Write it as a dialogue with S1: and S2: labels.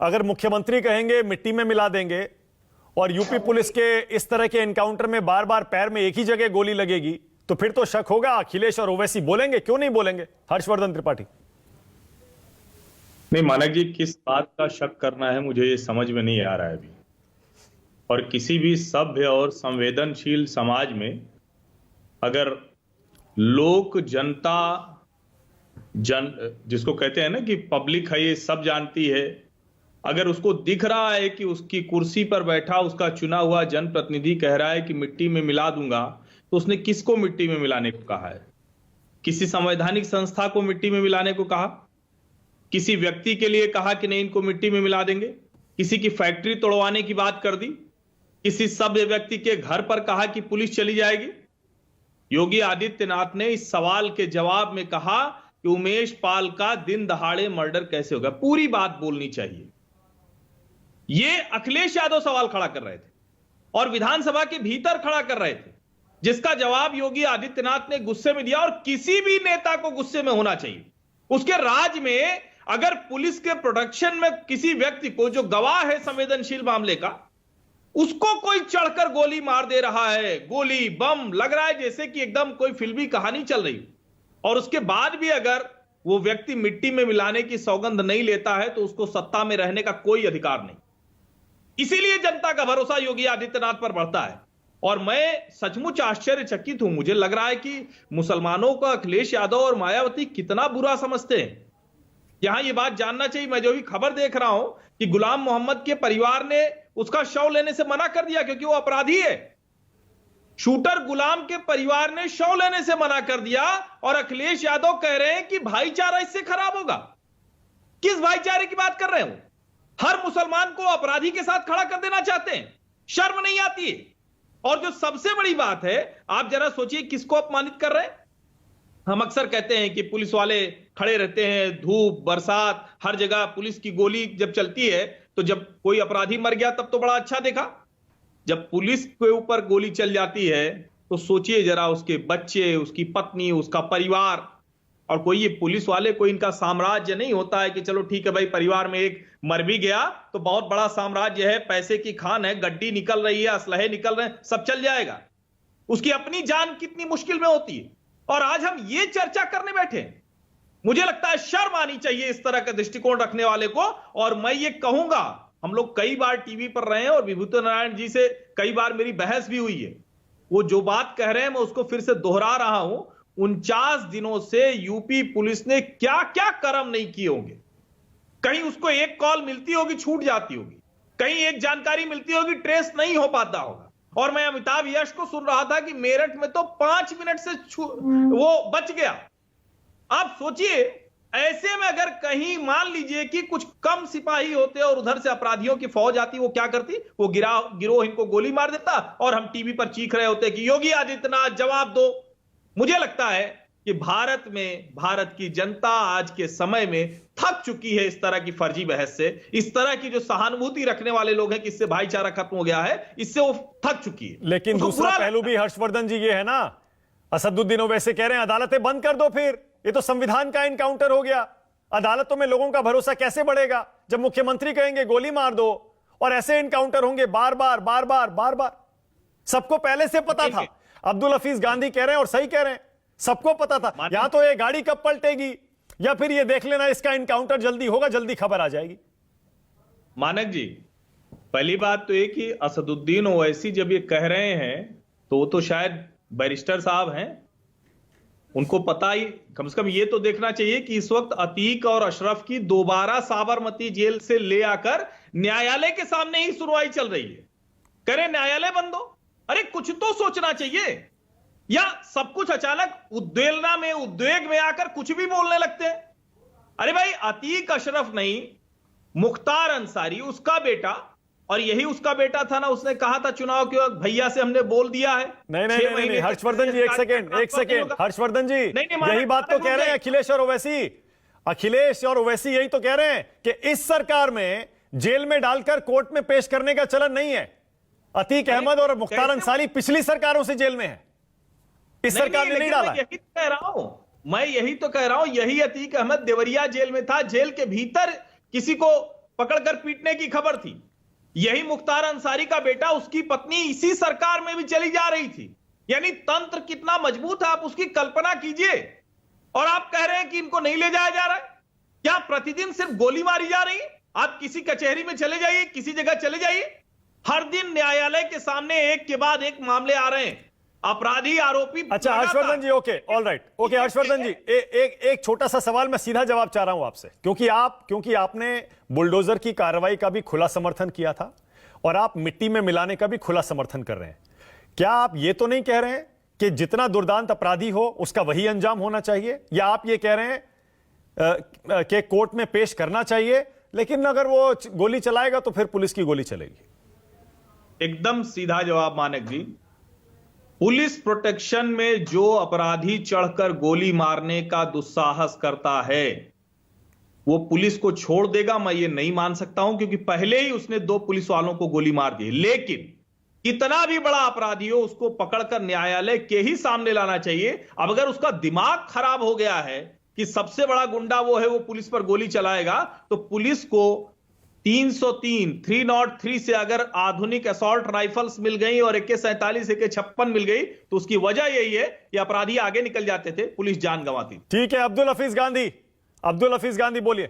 S1: अगर मुख्यमंत्री कहेंगे मिट्टी में मिला देंगे और यूपी पुलिस के इस तरह के एनकाउंटर में बार बार पैर में एक ही जगह गोली लगेगी तो फिर तो शक होगा। अखिलेश और ओवैसी बोलेंगे, क्यों नहीं बोलेंगे? हर्षवर्धन त्रिपाठी।
S2: नहीं मानक जी, किस बात का शक करना है मुझे ये समझ में नहीं आ रहा है अभी। और किसी भी सभ्य और संवेदनशील समाज में अगर लोक जनता जिसको कहते हैं ना कि पब्लिक है, ये सब जानती है, अगर उसको दिख रहा है कि उसकी कुर्सी पर बैठा उसका चुना हुआ जनप्रतिनिधि कह रहा है कि मिट्टी में मिला दूंगा, तो उसने किसको मिट्टी में मिलाने को कहा है? किसी संवैधानिक संस्था को मिट्टी में मिलाने को कहा? किसी व्यक्ति के लिए कहा कि नहीं इनको मिट्टी में मिला देंगे? किसी की फैक्ट्री तोड़वाने की बात कर दी? किसी सभ्य व्यक्ति के घर पर कहा कि पुलिस चली जाएगी? योगी आदित्यनाथ ने इस सवाल के जवाब में कहा कि उमेश पाल का दिन दहाड़े मर्डर कैसे होगा। पूरी बात बोलनी चाहिए। ये अखिलेश यादव सवाल खड़ा कर रहे थे और विधानसभा के भीतर खड़ा कर रहे थे, जिसका जवाब योगी आदित्यनाथ ने गुस्से में दिया। और किसी भी नेता को गुस्से में होना चाहिए। उसके राज में अगर पुलिस के प्रोटेक्शन में किसी व्यक्ति को, जो गवाह है संवेदनशील मामले का, उसको कोई चढ़कर गोली मार दे रहा है, गोली बम लग रहा है जैसे कि एकदम कोई फिल्मी कहानी चल रही, और उसके बाद भी अगर वो व्यक्ति मिट्टी में मिलाने की सौगंध नहीं लेता है तो उसको सत्ता में रहने का कोई अधिकार नहीं। इसीलिए जनता का भरोसा योगी आदित्यनाथ पर बढ़ता है। और मैं सचमुच आश्चर्यचकित हूं। मुझे लग रहा है कि मुसलमानों को अखिलेश यादव और मायावती कितना बुरा समझते हैं। यहां यह बात जानना चाहिए। मैं जो भी खबर देख रहा हूं कि गुलाम मोहम्मद के परिवार ने उसका शव लेने से मना कर दिया क्योंकि वो अपराधी है। शूटर गुलाम के परिवार ने शव लेने से मना कर दिया और अखिलेश यादव कह रहे हैं कि भाईचारा इससे खराब होगा। किस भाईचारे की बात कर रहे हो? हर मुसलमान को अपराधी के साथ खड़ा कर देना चाहते हैं। शर्म नहीं आती है? और जो सबसे बड़ी बात है, आप जरा सोचिए किसको अपमानित कर रहे हैं। हम अक्सर कहते हैं कि पुलिस वाले खड़े रहते हैं, धूप बरसात हर जगह पुलिस की गोली जब चलती है, तो जब कोई अपराधी मर गया तब तो बड़ा अच्छा देखा। जब पुलिस के ऊपर गोली चल जाती है तो सोचिए जरा, उसके बच्चे, उसकी पत्नी, उसका परिवार। और कोई ये पुलिस वाले कोई इनका साम्राज्य नहीं होता है कि चलो ठीक है भाई, परिवार में एक मर भी गया तो बहुत बड़ा साम्राज्य है, पैसे की खान है, गड्डी निकल रही है, असलहे निकल रहे हैं, सब चल जाएगा। उसकी अपनी जान कितनी मुश्किल में होती है। और आज हम ये चर्चा करने बैठे हैं। मुझे लगता है शर्म आनी चाहिए इस तरह का दृष्टिकोण रखने वाले को। और मैं ये कहूंगा, हम लोग कई बार टीवी पर रहे हैं और विभूति नारायण जी से कई बार मेरी बहस भी हुई है। वो जो बात कह रहे हैं मैं उसको फिर से दोहरा रहा हूं। 49 दिनों से यूपी पुलिस ने क्या क्या कर्म नहीं किए होंगे। कहीं उसको एक कॉल मिलती होगी, छूट जाती होगी, कहीं एक जानकारी मिलती होगी, ट्रेस नहीं हो पाता होगा। और मैं अमिताभ यश को सुन रहा था कि मेरठ में तो 5 मिनट से वो बच गया। आप सोचिए, ऐसे में अगर कहीं मान लीजिए कि कुछ कम सिपाही होते और उधर से अपराधियों की फौज आती, वो क्या करती? वो गिरोह इनको गोली मार देता और हम टीवी पर चीख रहे होते कि योगी आदित्यनाथ जवाब दो। मुझे लगता है कि भारत में, भारत की जनता आज के समय में थक चुकी है इस तरह की फर्जी बहस से। इस तरह की जो सहानुभूति रखने वाले लोग हैं कि इससे भाईचारा खत्म हो गया है, इससे वो थक चुकी है।
S1: लेकिन दूसरा पहलू भी हर्षवर्धन जी ये है ना, असदुद्दीन ओवैसी कह रहे हैं अदालतें बंद कर दो, फिर ये तो संविधान का इनकाउंटर हो गया। अदालतों में लोगों का भरोसा कैसे बढ़ेगा जब मुख्यमंत्री कहेंगे गोली मार दो और ऐसे इनकाउंटर होंगे बार बार बार बार बार बार। सबको पहले से पता था। अब्दुल हफीज गांधी कह रहे हैं और सही कह रहे हैं, सबको पता था। या तो ये गाड़ी कब पलटेगी या फिर ये देख लेना इसका इनकाउंटर जल्दी होगा, जल्दी खबर आ जाएगी।
S2: मानक जी, पहली बात तो ये कि असदुद्दीन ओवैसी जब ये कह रहे हैं तो वो तो शायद बैरिस्टर साहब हैं, उनको पता ही, कम से कम ये तो देखना चाहिए कि इस वक्त अतीक और अशरफ की दोबारा साबरमती जेल से ले आकर न्यायालय के सामने ही सुनवाई चल रही है। करें न्यायालय बंद हो? अरे कुछ तो सोचना चाहिए। या सब कुछ अचानक उद्वेलना में, उद्वेग में आकर कुछ भी बोलने लगते हैं। अरे भाई, अतीक अशरफ नहीं, मुख्तार अंसारी उसका बेटा, और यही उसका बेटा था ना, उसने कहा था चुनाव के वक्त भैया से हमने बोल दिया है।
S1: नहीं, हर्षवर्धन जी एक सेकेंड, हर्षवर्धन जी यही बात तो कह रहे हैं अखिलेश और ओवैसी। अखिलेश और ओवैसी यही तो कह रहे हैं कि इस सरकार में जेल में डालकर कोर्ट में पेश करने का चलन नहीं है। अतीक अहमद और मुख्तार अंसारी पिछली सरकारों से जेल में है, इस सरकार ने नहीं डाला।
S2: यही कह रहा हूं मैं, यही तो कह रहा हूं। यही अतीक अहमद देवरिया जेल में था, जेल के भीतर किसी को पकड़कर पीटने की खबर थी। यही मुख्तार अंसारी का बेटा, उसकी पत्नी इसी सरकार में भी चली जा रही थी। यानी तंत्र कितना मजबूत है, आप उसकी कल्पना कीजिए। और आप कह रहे हैं कि इनको नहीं ले जाया जा रहा है। क्या प्रतिदिन सिर्फ गोली मारी जा रही है? आप किसी कचहरी में चले जाइए, किसी जगह चले जाइए, हर दिन न्यायालय के सामने एक के बाद एक मामले आ रहे हैं, अपराधी आरोपी।
S1: अच्छा Harshvardhan ji, okay, all right, okay Harshvardhan ji, एक छोटा सा सवाल, मैं सीधा जवाब चाह रहा हूं आपसे, क्योंकि आपने बुलडोजर की कार्रवाई का भी खुला समर्थन किया था और आप मिट्टी में मिलाने का भी खुला समर्थन कर रहे हैं। क्या आप ये तो नहीं कह रहे हैं कि जितना दुर्दांत अपराधी हो उसका वही अंजाम होना चाहिए, या आप ये कह रहे हैं कि कोर्ट में पेश करना चाहिए, लेकिन अगर वो गोली चलाएगा तो फिर पुलिस की गोली चलेगी?
S2: एकदम सीधा जवाब मानिक जी, पुलिस प्रोटेक्शन में जो अपराधी चढ़कर गोली मारने का दुस्साहस करता है वो पुलिस को छोड़ देगा, मैं ये नहीं मान सकता हूं, क्योंकि पहले ही उसने 2 पुलिस वालों को गोली मार दी। लेकिन कितना भी बड़ा अपराधी हो उसको पकड़कर न्यायालय के ही सामने लाना चाहिए। अब अगर उसका दिमाग खराब हो गया है कि सबसे बड़ा गुंडा वो है, वो पुलिस पर गोली चलाएगा, तो पुलिस को 303 से अगर आधुनिक असॉल्ट राइफल्स मिल गई और AK-47 AK-56 मिल गई, तो उसकी वजह यही है कि अपराधी आगे निकल जाते थे, पुलिस जान गंवाती।
S1: ठीक है, अब्दुल हफीज गांधी बोलिए।